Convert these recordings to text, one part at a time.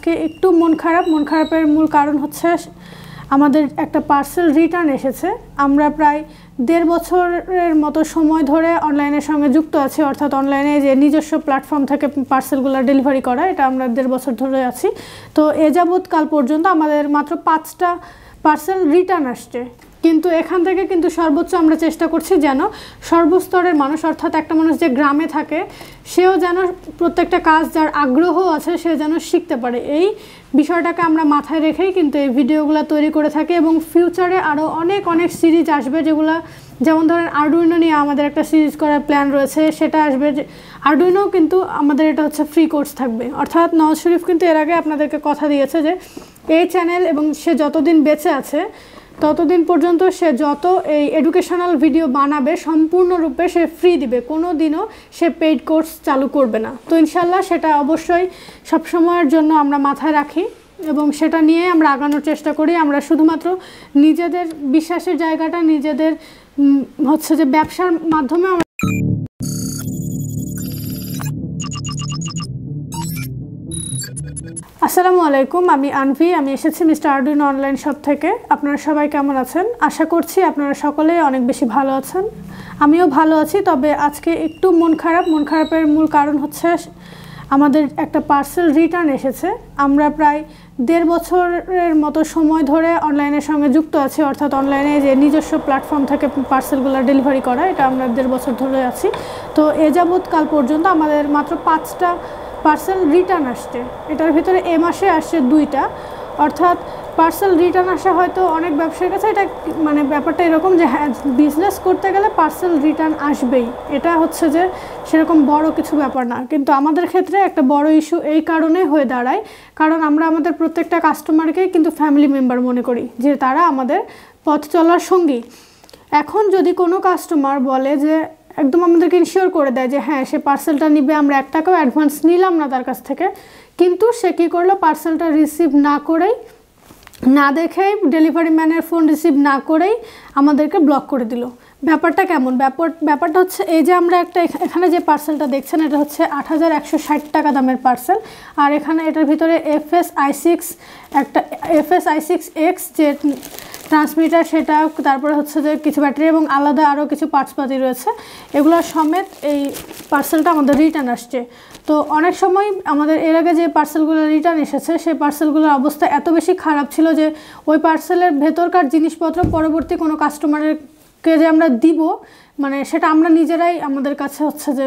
আজকে একটু মন খারাপের মূল কারণ হচ্ছে আমাদের একটা পার্সেল রিটার্ন এসেছে। আমরা প্রায় 1.5 বছরের মতো সময় ধরে অনলাইনের সঙ্গে যুক্ত আছি, অর্থাৎ অনলাইনে যে নিজস্ব প্ল্যাটফর্ম থেকে পার্সেলগুলো ডেলিভারি করা, এটা আমরা 1.5 বছর ধরে আছি। তো এ যাবৎ কাল পর্যন্ত আমাদের মাত্র 5টা পার্সেল রিটার্ন আসছে, কিন্তু এখান থেকে কিন্তু সর্বোচ্চ আমরা চেষ্টা করছি যেন সর্বস্তরের মানুষ, অর্থাৎ একটা মানুষ যে গ্রামে থাকে সেও যেন প্রত্যেকটা কাজ, যার আগ্রহ আছে সে যেন শিখতে পারে, এই বিষয়টাকে আমরা মাথায় রেখেই কিন্তু এই ভিডিওগুলো তৈরি করে থাকি। এবং ফিউচারে আরও অনেক সিরিজ আসবে, যেগুলো যেমন ধরেন আরডুইনো নিয়ে আমাদের একটা সিরিজ করার প্ল্যান রয়েছে, সেটা আসবে। আরডুইনো কিন্তু আমাদের এটা হচ্ছে ফ্রি কোর্স থাকবে, অর্থাৎ নওয়াজ শরীফ কিন্তু এর আগে আপনাদেরকে কথা দিয়েছে যে এই চ্যানেল এবং সে যতদিন বেঁচে আছে ততদিন পর্যন্ত সে যত এই এডুকেশনাল ভিডিও বানাবে সম্পূর্ণরূপে সে ফ্রি দিবে, কোনো দিনও সে পেইড কোর্স চালু করবে না। তো ইনশাল্লাহ সেটা অবশ্যই সবসময়ের জন্য আমরা মাথায় রাখি এবং সেটা নিয়ে আমরা আগানোর চেষ্টা করি। আমরা শুধুমাত্র নিজেদের বিশ্বাসের জায়গাটা নিজেদের হচ্ছে যে ব্যবসার মাধ্যমে আসসালামু আলাইকুম, আমি আনভি, আমি এসেছি মিস্টার আরডুইনো অনলাইন শপ থেকে। আপনারা সবাই কেমন আছেন? আশা করছি আপনারা সকলেই অনেক বেশি ভালো আছেন, আমিও ভালো আছি। তবে আজকে একটু মন খারাপের মূল কারণ হচ্ছে আমাদের একটা পার্সেল রিটার্ন এসেছে। আমরা প্রায় 1.5 বছরের মতো সময় ধরে অনলাইনের সঙ্গে যুক্ত আছি, অর্থাৎ অনলাইনে যে নিজস্ব প্ল্যাটফর্ম থেকে পার্সেলগুলো ডেলিভারি করা, এটা আমরা 1.5 বছর ধরে আছি। তো এ যাবৎ কাল পর্যন্ত আমাদের মাত্র 5টা পার্সেল রিটার্ন আসছে, এটার ভিতরে এ মাসে আসছে 2টা। অর্থাৎ পার্সেল রিটার্ন আসা হয়তো অনেক ব্যবসায়ীর কাছে এটা মানে ব্যাপারটা এরকম যে হ্যাঁ, বিজনেস করতে গেলে পার্সেল রিটার্ন আসবেই, এটা হচ্ছে যে সেরকম বড় কিছু ব্যাপার না। কিন্তু আমাদের ক্ষেত্রে একটা বড় ইস্যু এই কারণে হয়ে দাঁড়ায়, কারণ আমরা আমাদের প্রত্যেকটা কাস্টমারকেই কিন্তু ফ্যামিলি মেম্বার মনে করি, যে তারা আমাদের পথ চলার সঙ্গী। এখন যদি কোনো কাস্টমার বলে যে একদম আমাদেরকে ইনশিওর করে দেয় যে হ্যাঁ সে পার্সেলটা নিবে, আমরা 1 টাকাও অ্যাডভান্স নিলাম না তার কাছ থেকে, কিন্তু সে কী করলো, পার্সেলটা রিসিভ না করেই, না দেখেই, ডেলিভারি ম্যানের ফোন রিসিভ না করেই আমাদেরকে ব্লক করে দিল। ব্যাপারটা কেমন? ব্যাপারটা হচ্ছে এই যে আমরা এখানে যে পার্সেলটা দেখছেন, এটা হচ্ছে 8160 টাকা দামের পার্সেল। আর এখানে এটার ভিতরে FSI6X যে ট্রান্সমিটার, সেটা, তারপরে হচ্ছে যে কিছু ব্যাটারি এবং আলাদা আরও কিছু পার্টসপাতি রয়েছে, এগুলো সমেত এই পার্সেলটা আমাদের রিটার্ন আসছে। তো অনেক সময় আমাদের এর আগে যে পার্সেলগুলো রিটার্ন এসেছে সেই পার্সেলগুলোর অবস্থা এত বেশি খারাপ ছিল যে ওই পার্সেলের ভেতরকার জিনিসপত্র পরবর্তী কোনো কাস্টমারকে যে আমরা দিব, মানে সেটা আমরা নিজেরাই আমাদের কাছে হচ্ছে যে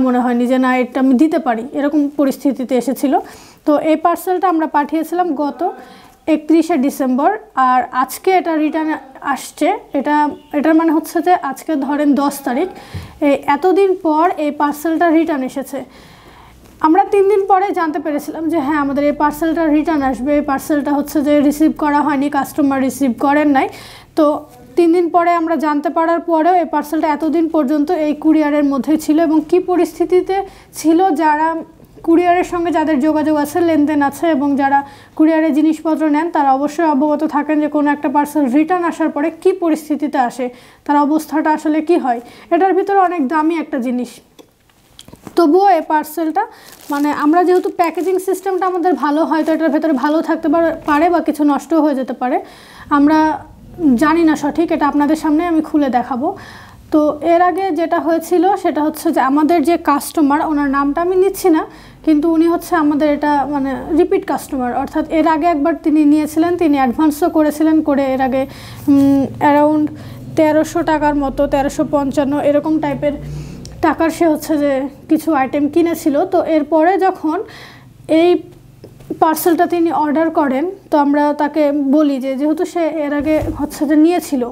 মনে হয়নি যে না এটা আমি দিতে পারি, এরকম পরিস্থিতিতে এসেছিল। তো এই পার্সেলটা আমরা পাঠিয়েছিলাম গত 31শে ডিসেম্বর, আর আজকে এটা রিটার্ন আসছে। এটার মানে হচ্ছে যে আজকে ধরেন 10 তারিখ, এতদিন পর এই পার্সেলটা রিটার্ন এসেছে। আমরা 3 দিন পরে জানতে পেরেছিলাম যে হ্যাঁ আমাদের এই পার্সেলটা রিটার্ন আসবে। এই পার্সেলটা হচ্ছে যে রিসিভ করা হয়নি, কাস্টমার রিসিভ করেন নাই। তো 3 দিন পরে আমরা জানতে পারার পরেও এই পার্সেলটা এতদিন পর্যন্ত এই কুরিয়ারের মধ্যেই ছিল। এবং কি পরিস্থিতিতে ছিল, যারা কুরিয়ারের সঙ্গে যাদের যোগাযোগ আছে, লেনদেন আছে এবং যারা কুরিয়ারে জিনিসপত্র নেন, তারা অবশ্যই অবগত থাকেন যে কোনো একটা পার্সেল রিটার্ন আসার পরে কি পরিস্থিতিতে আসে, তার অবস্থাটা আসলে কি হয়। এটার ভিতরে অনেক দামি একটা জিনিস, তবুও এই পার্সেলটা মানে আমরা যেহেতু প্যাকেজিং সিস্টেমটা আমাদের ভালো, হয়তো এটার ভেতরে ভালো থাকতে পারে বা কিছু নষ্ট হয়ে যেতে পারে, আমরা জানি না সঠিক, এটা আপনাদের সামনে আমি খুলে দেখাবো। তো এর আগে যেটা হয়েছিল সেটা হচ্ছে যে আমাদের যে কাস্টমার, ওনার নামটা আমি নিচ্ছি না, কিন্তু উনি হচ্ছে আমাদের এটা মানে রিপিট কাস্টমার, অর্থাৎ এর আগে একবার তিনি নিয়েছিলেন, তিনি অ্যাডভান্সও করেছিলেন, করে এর আগে অ্যারাউন্ড 1300 টাকার মতো, 1355 এরকম টাইপের টাকার সে হচ্ছে যে কিছু আইটেম কিনেছিল। তো এরপরে যখন এই পার্সেলটা তিনি অর্ডার করেন, তো আমরা তাকে বলি যে যেহেতু সে এর আগে হচ্ছে যে নিয়েছিল,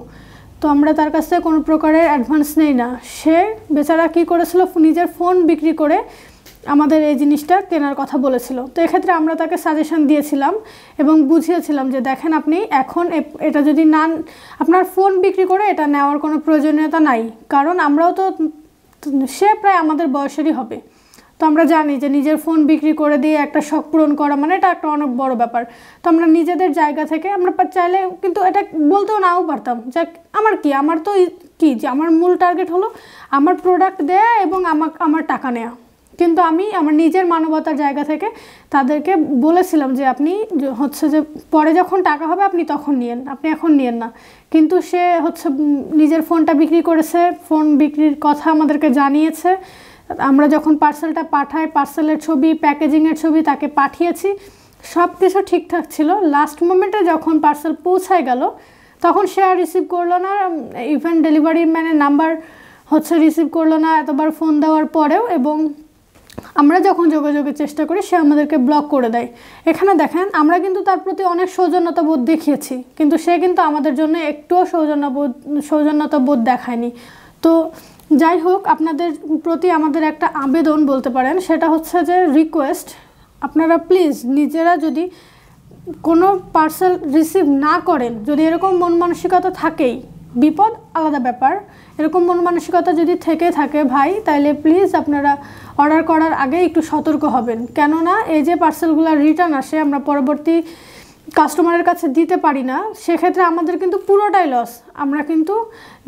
তো আমরা তার কাছ থেকে কোনো প্রকারের অ্যাডভান্স নেই না। সে বেচারা কী করেছিল, নিজের ফোন বিক্রি করে আমাদের এই জিনিসটা কেনার কথা বলেছিল। তো এক্ষেত্রে আমরা তাকে সাজেশন দিয়েছিলাম এবং বুঝিয়েছিলাম যে দেখেন আপনি এখন এটা যদি না, আপনার ফোন বিক্রি করে এটা নেওয়ার কোনো প্রয়োজনীয়তা নাই, কারণ আমরাও তো, সে প্রায় আমাদের বয়সেরই হবে, তো আমরা জানি যে নিজের ফোন বিক্রি করে দিয়ে একটা শখ পূরণ করা মানে এটা একটা অনেক বড় ব্যাপার। তো আমরা নিজেদের জায়গা থেকে আমরা চাইলে কিন্তু এটা বলতেও নাও পারতাম যে আমার তো কি যে আমার মূল টার্গেট হলো আমার প্রোডাক্ট দেয়া এবং আমার টাকা নেওয়া। কিন্তু আমি আমার নিজের মানবতার জায়গা থেকে তাদেরকে বলেছিলাম যে আপনি হচ্ছে যে পরে যখন টাকা হবে আপনি তখন নিয়েন, আপনি এখন নিয়েন না। কিন্তু সে হচ্ছে নিজের ফোনটা বিক্রি করেছে, ফোন বিক্রির কথা আমাদেরকে জানিয়েছে। আমরা যখন পার্সেলটা পাঠাই, পার্সেলের ছবি, প্যাকেজিংয়ের ছবি তাকে পাঠিয়েছি, সব কিছু ঠিকঠাক ছিল। লাস্ট মোমেন্টে যখন পার্সেল পৌঁছায় গেল তখন সে আর রিসিভ করলো না, ইভেন ডেলিভারি ম্যানের নাম্বার হচ্ছে রিসিভ করলো না এতবার ফোন দেওয়ার পরেও, এবং আমরা যখন যোগাযোগের চেষ্টা করি সে আমাদেরকে ব্লক করে দেয়। এখানে দেখেন আমরা কিন্তু তার প্রতি অনেক সৌজন্যতা বোধ দেখিয়েছি, কিন্তু সে কিন্তু আমাদের জন্য একটুও সৌজন্যতা বোধ দেখায়নি। তো যাই হোক, আপনাদের প্রতি আমাদের একটা আবেদন বলতে পারেন, সেটা হচ্ছে যে রিকোয়েস্ট, আপনারা প্লিজ নিজেরা যদি কোনো পার্সেল রিসিভ না করেন, যদি এরকম মন মানসিকতা থাকেই, বিপদ আলাদা ব্যাপার, এরকম মন মানসিকতা যদি থেকে থাকে ভাই, তাহলে প্লিজ আপনারা অর্ডার করার আগে একটু সতর্ক হবেন। কেননা এই যে পার্সেলগুলো রিটার্ন আসে আমরা পরবর্তী কাস্টমারের কাছে দিতে পারি না, সেক্ষেত্রে আমাদের কিন্তু পুরোটাই লস। আমরা কিন্তু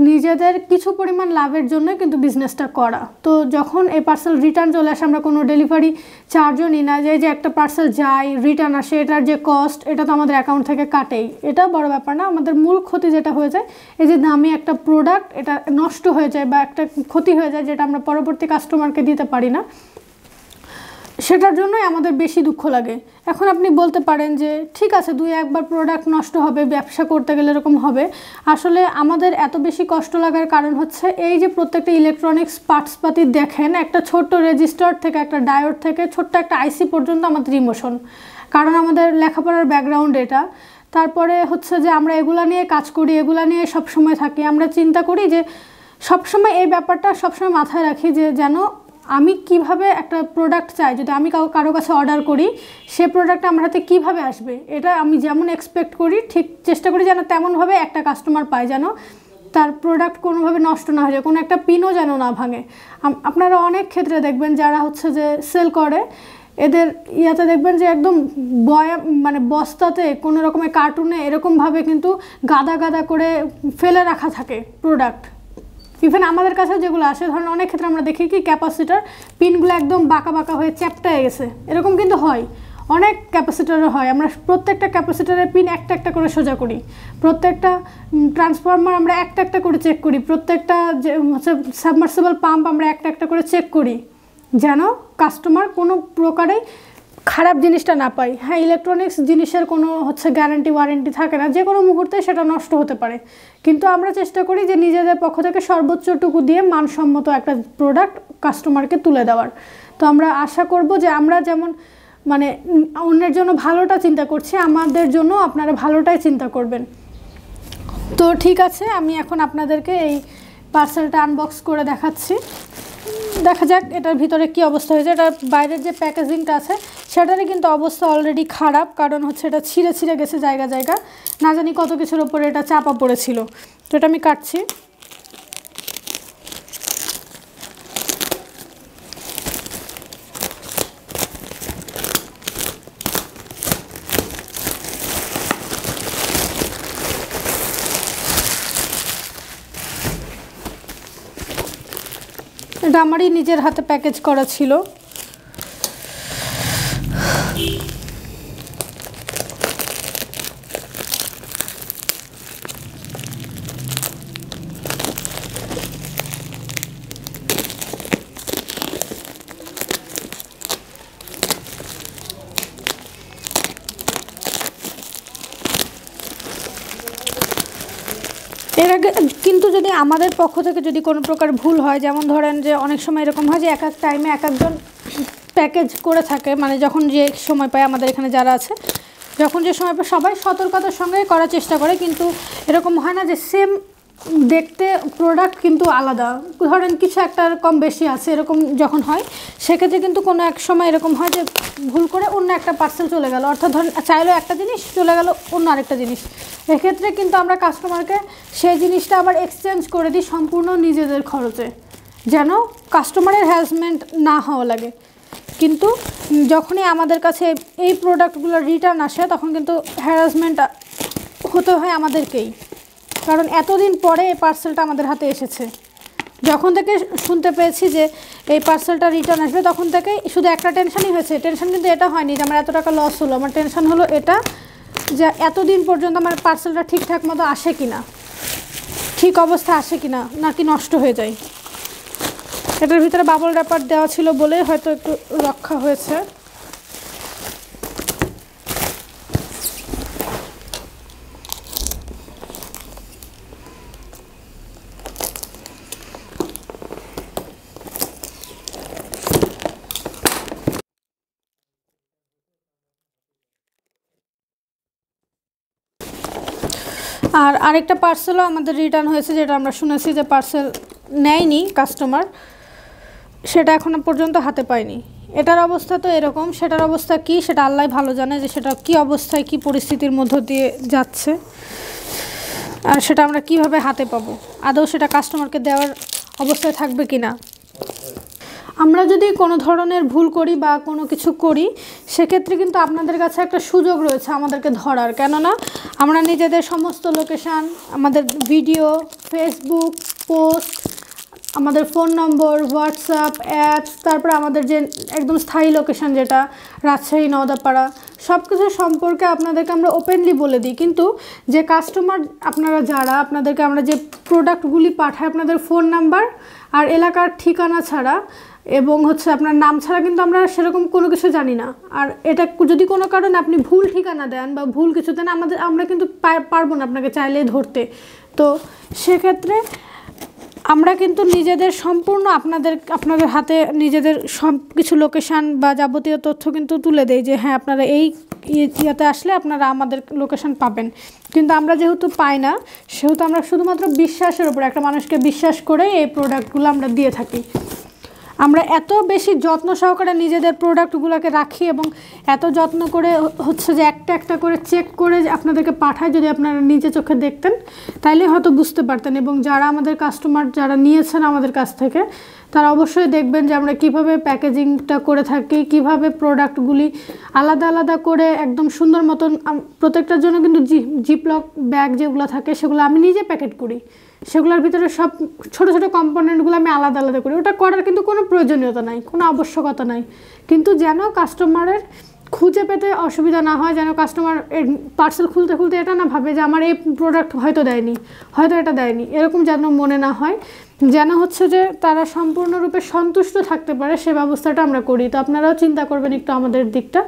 নিজেদের কিছু পরিমাণ লাভের জন্য কিন্তু বিজনেসটা করা। তো যখন এই পার্সেল রিটার্ন চলে আসে আমরা কোনো ডেলিভারি চার্জও নিই না, যে একটা পার্সেল যায় রিটার্ন আসে এটার যে কস্ট এটা তো আমাদের অ্যাকাউন্ট থেকে কাটেই, এটা বড় ব্যাপার না। আমাদের মূল ক্ষতি যেটা হয়ে যায়, এই যে দামি একটা প্রোডাক্ট এটা নষ্ট হয়ে যায় বা একটা ক্ষতি হয়ে যায় যেটা আমরা পরবর্তী কাস্টমারকে দিতে পারি না, সেটার জন্যই আমাদের বেশি দুঃখ লাগে। এখন আপনি বলতে পারেন যে ঠিক আছে 2-1বার প্রোডাক্ট নষ্ট হবে, ব্যবসা করতে গেলে এরকম হবে। আসলে আমাদের এত বেশি কষ্ট লাগার কারণ হচ্ছে এই যে প্রত্যেকটা ইলেকট্রনিক্স পার্টসপাতি দেখেন, একটা ছোট্ট রেজিস্টার থেকে একটা ডায়োড থেকে ছোট্ট একটা আইসি পর্যন্ত আমাদের ইমোশন, কারণ আমাদের লেখাপড়ার ব্যাকগ্রাউন্ড এটা। তারপরে হচ্ছে যে আমরা এগুলা নিয়ে কাজ করি, এগুলা নিয়ে সবসময় থাকি। আমরা চিন্তা করি যে সবসময় এই ব্যাপারটা সবসময় মাথায় রাখি যে যেন আমি কিভাবে একটা প্রোডাক্ট চাই, যদি আমি কারো কাছে অর্ডার করি সে প্রোডাক্ট আমার হাতে কীভাবে আসবে, এটা আমি যেমন এক্সপেক্ট করি ঠিক চেষ্টা করি যেন তেমনভাবে একটা কাস্টমার পায়, যেন তার প্রোডাক্ট কোনোভাবে নষ্ট না হয়ে যায়, কোনো একটা পিনও যেন না ভাঙে। আপনারা অনেক ক্ষেত্রে দেখবেন যারা হচ্ছে যে সেল করে, এদের ইয়াতে দেখবেন যে একদম মানে বস্তাতে কোনো রকমের কার্টুনে এরকমভাবে কিন্তু গাদা গাদা করে ফেলে রাখা থাকে প্রোডাক্ট। ইভেন আমাদের কাছে যেগুলো আসে, ধরেন অনেক ক্ষেত্রে আমরা দেখি কি ক্যাপাসিটার পিনগুলো একদম বাঁকা বাঁকা হয়ে চ্যাপটায় গেছে, এরকম কিন্তু হয়, অনেক ক্যাপাসিটারও হয়। আমরা প্রত্যেকটা ক্যাপাসিটারের পিন একটা একটা করে সোজা করি, প্রত্যেকটা ট্রান্সফরমার আমরা একটা একটা করে চেক করি, প্রত্যেকটা যে হচ্ছে সাবমার্সিবল পাম্প আমরা একটা একটা করে চেক করি, যেন কাস্টমার কোনো প্রকারেই খারাপ জিনিসটা না পাই। হ্যাঁ, ইলেকট্রনিক্স জিনিসের কোনো হচ্ছে গ্যারান্টি ওয়ারেন্টি থাকে না, যে কোনো মুহূর্তে সেটা নষ্ট হতে পারে, কিন্তু আমরা চেষ্টা করি যে নিজেদের পক্ষ থেকে সর্বোচ্চটুকু দিয়ে মানসম্মত একটা প্রোডাক্ট কাস্টমারকে তুলে দেওয়ার। তো আমরা আশা করব যে আমরা যেমন মানে অন্যের জন্য ভালোটা চিন্তা করছি, আমাদের জন্য আপনারা ভালোটাই চিন্তা করবেন। তো ঠিক আছে, আমি এখন আপনাদেরকে এই পার্সেলটা আনবক্স করে দেখাচ্ছি। দেখা যাক এটার ভিতরে কি অবস্থা হয়েছে। এটার বাইরের যে প্যাকেজিংটা আছে সেটারই কিন্তু অবস্থা অলরেডি খারাপ, কারণ হচ্ছে এটা ছিঁড়ে ছিঁড়ে গেছে জায়গা জায়গা, না জানি কত কিছুর ওপরে এটা চাপা পড়েছিল। তো এটা আমি কাটছি। এটা আমারই নিজের হাতে প্যাকেজ করা ছিল। এর আগে কিন্তু যদি আমাদের পক্ষ থেকে যদি কোনো প্রকার ভুল হয়, যেমন ধরেন যে অনেক সময় এরকম হয় যে এক এক টাইমে এক একজন প্যাকেজ করে থাকে, মানে যখন যে সময় পায়, আমাদের এখানে যারা আছে যখন যে সময় পায় সবাই সতর্কতার সঙ্গে করার চেষ্টা করে, কিন্তু এরকম হয় না যে সেম দেখতে প্রোডাক্ট কিন্তু আলাদা, ধরেন কিছু একটা কম বেশি আছে, এরকম যখন হয় সেক্ষেত্রে কিন্তু কোনো এক সময় এরকম হয় যে ভুল করে অন্য একটা পার্সেল চলে গেল, অর্থাৎ ধরেন চাইলেও একটা জিনিস চলে গেল অন্য আরেকটা জিনিস। এক্ষেত্রে কিন্তু আমরা কাস্টমারকে সেই জিনিসটা আবার এক্সচেঞ্জ করে দিই সম্পূর্ণ নিজেদের খরচে, যেন কাস্টমারের হ্যারাসমেন্ট না হওয়া লাগে। কিন্তু যখনই আমাদের কাছে এই প্রোডাক্টগুলো রিটার্ন আসে তখন কিন্তু হ্যারাসমেন্ট হতে হয় আমাদেরকেই, কারণ এতদিন পরে এই পার্সেলটা আমাদের হাতে এসেছে। যখন থেকে শুনতে পেয়েছি যে এই পার্সেলটা রিটার্ন আসবে তখন থেকে শুধু একটা টেনশনই হয়েছে। টেনশন কিন্তু এটা হয়নি যে আমার এত টাকা লস হলো, আমার টেনশন হলো এটা যে এতদিন পর্যন্ত আমার পার্সেলটা ঠিকঠাক মতো আসে কিনা, ঠিক অবস্থা আসে কিনা, নাকি নষ্ট হয়ে যায়। এটার ভিতরে বাবল র্যাপার দেওয়া ছিল বলে হয়তো একটু রক্ষা হয়েছে। আর আরেকটা পার্সেলও আমাদের রিটার্ন হয়েছে, যেটা আমরা শুনেছি যে পার্সেল নেয়নি কাস্টমার, সেটা এখনো পর্যন্ত হাতে পায়নি। এটার অবস্থা তো এরকম, সেটার অবস্থা কি সেটা আল্লাহ ভালো জানে, যে সেটা কি অবস্থায় কি পরিস্থিতির মধ্য দিয়ে যাচ্ছে, আর সেটা আমরা কিভাবে হাতে পাবো, আদৌ সেটা কাস্টমারকে দেওয়ার অবস্থায় থাকবে কিনা। আমরা যদি কোনো ধরনের ভুল করি বা কোনো কিছু করি, সেক্ষেত্রে কিন্তু আপনাদের কাছে একটা সুযোগ রয়েছে আমাদেরকে ধরার। কেননা আমরা নিজেদের সমস্ত লোকেশান, আমাদের ভিডিও, ফেসবুক পোস্ট, আমাদের ফোন নম্বর, হোয়াটসঅ্যাপ, অ্যাপস, তারপর আমাদের যে একদম স্থায়ী লোকেশান যেটা রাজশাহী, নওদাপাড়া, সব কিছু সম্পর্কে আপনাদেরকে আমরা ওপেনলি বলে দিই। কিন্তু যে কাস্টমার আপনারা যারা, আপনাদেরকে আমরা যে প্রোডাক্টগুলি পাঠাই, আপনাদের ফোন নাম্বার আর এলাকার ঠিকানা ছাড়া এবং আপনার নাম ছাড়া কিন্তু আমরা সেরকম কোনো কিছু জানি না। আর এটা যদি কোনো কারণে আপনি ভুল ঠিকানা দেন বা ভুল কিছু দেন, আমরা কিন্তু পারবো না আপনাকে চাইলেই ধরতে। তো সেক্ষেত্রে আমরা কিন্তু নিজেদের সম্পূর্ণ আপনাদের হাতে নিজেদের সব কিছু লোকেশান বা যাবতীয় তথ্য কিন্তু তুলে দেই, যে হ্যাঁ আপনারা এই ইয়াতে আসলে আপনারা আমাদের লোকেশান পাবেন। কিন্তু আমরা যেহেতু পাই না, সেহেতু আমরা শুধুমাত্র বিশ্বাসের উপর, একটা মানুষকে বিশ্বাস করে এই প্রোডাক্টগুলো আমরা দিয়ে থাকি। আমরা এত বেশি যত্ন সহকারে নিজেদের প্রোডাক্টগুলোকে রাখি এবং এত যত্ন করে যে একটা একটা করে চেক করে আপনাদেরকে পাঠাই। যদি আপনারা নিজে চোখে দেখতেন তাইলে হয়তো বুঝতে পারতেন। এবং যারা আমাদের কাস্টমার যারা নিয়েছেন আমাদের কাছ থেকে, তারা অবশ্যই দেখবেন যে আমরা কিভাবে প্যাকেজিংটা করে থাকি, কিভাবে প্রোডাক্টগুলি আলাদা আলাদা করে একদম সুন্দর মতন, প্রত্যেকটার জন্য কিন্তু জিপলক ব্যাগ যেগুলো থাকে সেগুলো আমি নিজে প্যাকেট করি। সেগুলোর ভিতরে সব ছোট ছোট কম্পোনেন্টগুলো আমি আলাদা আলাদা করি। ওটা করার কিন্তু কোনো প্রয়োজনীয়তা নাই, কোনো আবশ্যকতা নাই, কিন্তু যেন কাস্টমারের খুঁজে পেতে অসুবিধা না হয়, যেন কাস্টমার পার্সেল খুলতে খুলতে এটা না ভাবে যে আমার এই প্রোডাক্ট হয়তো দেয়নি, হয়তো এটা দেয়নি, এরকম যেন মনে না হয়, যেন যে তারা সম্পূর্ণরূপে সন্তুষ্ট থাকতে পারে, সে ব্যবস্থাটা আমরা করি। তো আপনারাও চিন্তা করবেন একটু আমাদের দিকটা।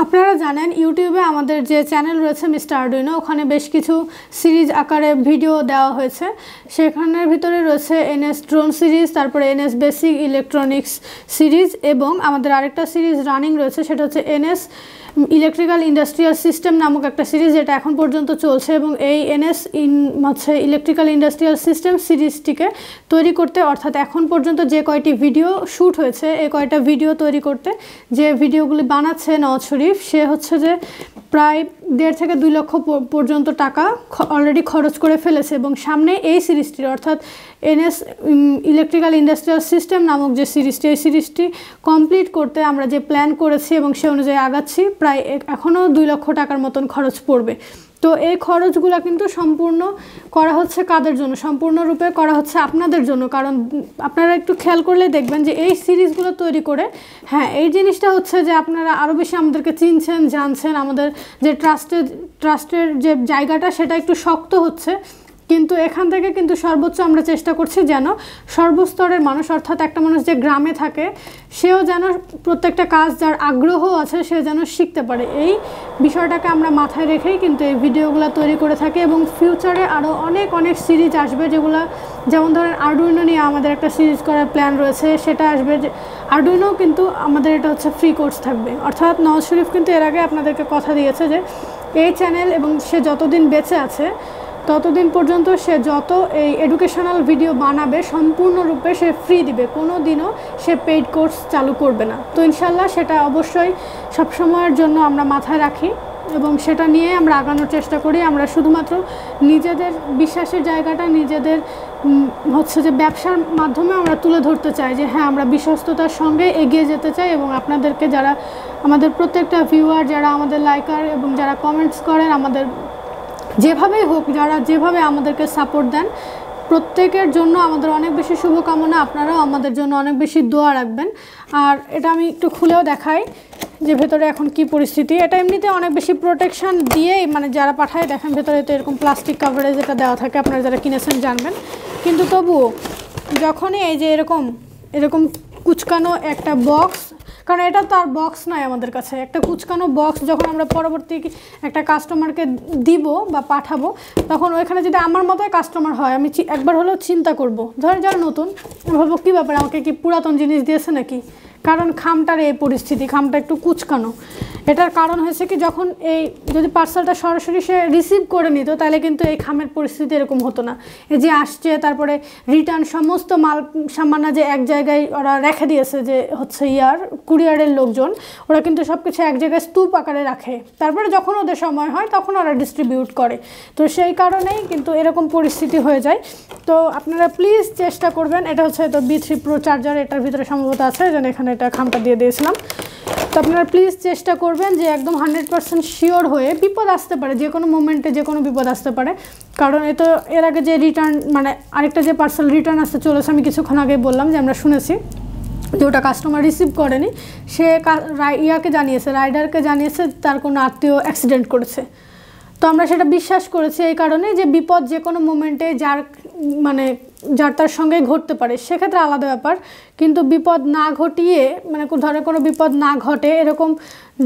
আপনারা জানেন ইউটিউবে আমাদের যে চ্যানেল রয়েছে মিস্টার আরডুইনো, ওখানে বেশ কিছু সিরিজ আকারে ভিডিও দেওয়া হয়েছে। সেখানের ভিতরে রয়েছে এনএস ড্রোন সিরিজ, তারপরে এনএস বেসিক ইলেকট্রনিক্স সিরিজ, এবং আমাদের আরেকটা সিরিজ রানিং রয়েছে, সেটা হচ্ছে এনএস ইলেকট্রিক্যাল ইন্ডাস্ট্রিয়াল সিস্টেম নামক একটা সিরিজ, যেটা এখন পর্যন্ত চলছে। এবং এই এনএস ইলেকট্রিক্যাল ইন্ডাস্ট্রিয়াল সিস্টেম সিরিজটিকে তৈরি করতে, অর্থাৎ এখন পর্যন্ত যে কয়টি ভিডিও শ্যুট হয়েছে, এই কয়টা ভিডিও তৈরি করতে যে ভিডিওগুলি বানাচ্ছে নওয়াজ শরীফ, সে যে প্রায় 1.5 থেকে 2 লক্ষ পর্যন্ত টাকা অলরেডি খরচ করে ফেলেছে। এবং সামনে এই সিরিজটির, অর্থাৎ এনএস ইলেকট্রিক্যাল ইন্ডাস্ট্রিয়াল সিস্টেম নামক যে সিরিজটি, এই সিরিজটি কমপ্লিট করতে আমরা যে প্ল্যান করেছি এবং সে অনুযায়ী আগাচ্ছি, প্রায় এখনও 2 লক্ষ টাকার মতন খরচ পড়বে। তো এই খরচগুলো কিন্তু সম্পূর্ণ করা হচ্ছে কাদের জন্য? সম্পূর্ণরূপে করা হচ্ছে আপনাদের জন্য। কারণ আপনারা একটু খেয়াল করলে দেখবেন যে এই সিরিজগুলো তৈরি করে, হ্যাঁ এই জিনিসটা যে আপনারা আরও বেশি আমাদেরকে চিনছেন, জানছেন, আমাদের যে ট্রাস্টের যে জায়গাটা সেটা একটু শক্ত হচ্ছে। কিন্তু এখান থেকে কিন্তু সর্বোচ্চ আমরা চেষ্টা করছি যেন সর্বস্তরের মানুষ, অর্থাৎ একটা মানুষ যে গ্রামে থাকে সেও যেন প্রত্যেকটা কাজ, যার আগ্রহ আছে সে যেন শিখতে পারে, এই বিষয়টাকে আমরা মাথায় রেখেই কিন্তু এই ভিডিওগুলো তৈরি করে থাকি। এবং ফিউচারে আরও অনেক অনেক সিরিজ আসবে, যেগুলো যেমন ধরেন আরডুইনো নিয়ে আমাদের একটা সিরিজ করার প্ল্যান রয়েছে, সেটা আসবে। যে আরডুইনো কিন্তু আমাদের এটা ফ্রি কোর্স থাকবে, অর্থাৎ নওয়াজ শরীফ কিন্তু এর আগে আপনাদেরকে কথা দিয়েছে যে এই চ্যানেল এবং সে যতদিন বেঁচে আছে ততদিন পর্যন্ত সে যত এই এডুকেশনাল ভিডিও বানাবে সম্পূর্ণরূপে সে ফ্রি দিবে, কোনো দিনও সে পেইড কোর্স চালু করবে না। তো ইনশাল্লাহ সেটা অবশ্যই সবসময়ের জন্য আমরা মাথায় রাখি এবং সেটা নিয়ে আমরা আগানোর চেষ্টা করি। আমরা শুধুমাত্র নিজেদের বিশ্বাসের জায়গাটা নিজেদের যে ব্যবসার মাধ্যমে আমরা তুলে ধরতে চাই, যে হ্যাঁ আমরা বিশ্বস্ততার সঙ্গে এগিয়ে যেতে চাই। এবং আপনাদেরকে যারা আমাদের প্রত্যেকটা ভিউয়ার, যারা আমাদের লাইকার এবং যারা কমেন্টস করেন, আমাদের যেভাবেই হোক, যারা যেভাবে আমাদেরকে সাপোর্ট দেন, প্রত্যেকের জন্য আমাদের অনেক বেশি শুভকামনা, আপনারাও আমাদের জন্য অনেক বেশি দোয়া রাখবেন। আর এটা আমি একটু খুলেও দেখাই যে ভেতরে এখন কি পরিস্থিতি। এটা এমনিতে অনেক বেশি প্রোটেকশান দিয়েই মানে যারা পাঠায় দেখেন ভেতরে তো এরকম প্লাস্টিক কাভারেজ এটা দেওয়া থাকে, আপনারা যারা কিনেছেন জানবেন। কিন্তু তবুও যখনই এই যে এরকম কুচকানো একটা বক্স, কারণ এটা তো আর বক্স নয় আমাদের কাছে, একটা কুচকানো বক্স যখন আমরা পরবর্তী একটা কাস্টমারকে দিব বা পাঠাবো, তখন ওইখানে যদি আমার মতোই কাস্টমার হয় আমি একবার হলেও চিন্তা করব, ধরেন যারা নতুন ভাববো কী ব্যাপার আমাকে কি পুরাতন জিনিস দিয়েছে নাকি, কারণ খামটার এই পরিস্থিতি, খামটা একটু কুচকানো। এটার কারণ হয়েছে কি যখন এই যদি পার্সেলটা সরাসরি সে রিসিভ করে নিত তাহলে কিন্তু এই খামের পরিস্থিতি এরকম হতো না। এই যে আসছে তারপরে রিটার্ন সমস্ত মাল সামান্য যে এক জায়গায় ওরা রেখে দিয়েছে, যে হচ্ছে কুরিয়ারের লোকজন ওরা কিন্তু সব কিছু এক জায়গায় স্তূপ আকারে রাখে, তারপরে যখন ওদের সময় হয় তখন ওরা ডিস্ট্রিবিউট করে। তো সেই কারণেই কিন্তু এরকম পরিস্থিতি হয়ে যায়। তো আপনারা প্লিজ চেষ্টা করবেন, এটা হচ্ছে তো B3 Pro চার্জার, এটার ভিতরে সম্ভবত আছে, যেন এখানে এটা খামটা দিয়ে দিয়েছিলাম। তো আপনারা প্লিজ চেষ্টা করবেন যে একদম 100% শিওর হয়ে, বিপদ আসতে পারে যে কোনো মোমেন্টে, যে কোনো বিপদ আসতে পারে, কারণ এ তো এর আগে যে রিটার্ন মানে আরেকটা যে পার্সেল রিটার্ন আসতে চলেছে আমি কিছুক্ষণ আগে বললাম যে আমরা শুনেছি যে ওটা কাস্টমার রিসিভ করেনি, সে রাইডারকে জানিয়েছে তার কোনো আত্মীয় অ্যাক্সিডেন্ট করেছে। তো আমরা সেটা বিশ্বাস করেছি এই কারণে যে বিপদ যে কোনো মোমেন্টে যার তার সঙ্গে ঘটতে পারে, সেক্ষেত্রে আলাদা ব্যাপার। কিন্তু বিপদ না ঘটিয়ে মানে ধরে কোনো বিপদ না ঘটে এরকম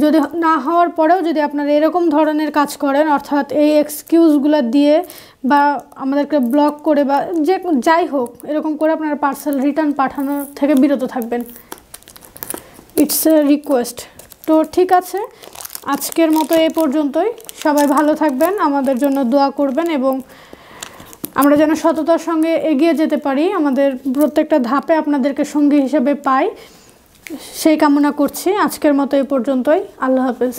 যদি না হওয়ার পরেও যদি আপনারা এরকম ধরনের কাজ করেন, অর্থাৎ এই এক্সকিউজগুলো দিয়ে বা আমাদেরকে ব্লক করে বা যাই হোক এরকম করে আপনারা পার্সেল রিটার্ন পাঠানো থেকে বিরত থাকবেন, ইটস এ রিকোয়েস্ট। তো ঠিক আছে, আজকের মতো এই পর্যন্তই। সবাই ভালো থাকবেন, আমাদের জন্য দোয়া করবেন এবং আমরা যেন সততার সঙ্গে এগিয়ে যেতে পারি, আমাদের প্রত্যেকটা ধাপে আপনাদেরকে সঙ্গী হিসেবে পাই, সেই কামনা করছি। আজকের মতো এই পর্যন্তই। আল্লাহ হাফেজ।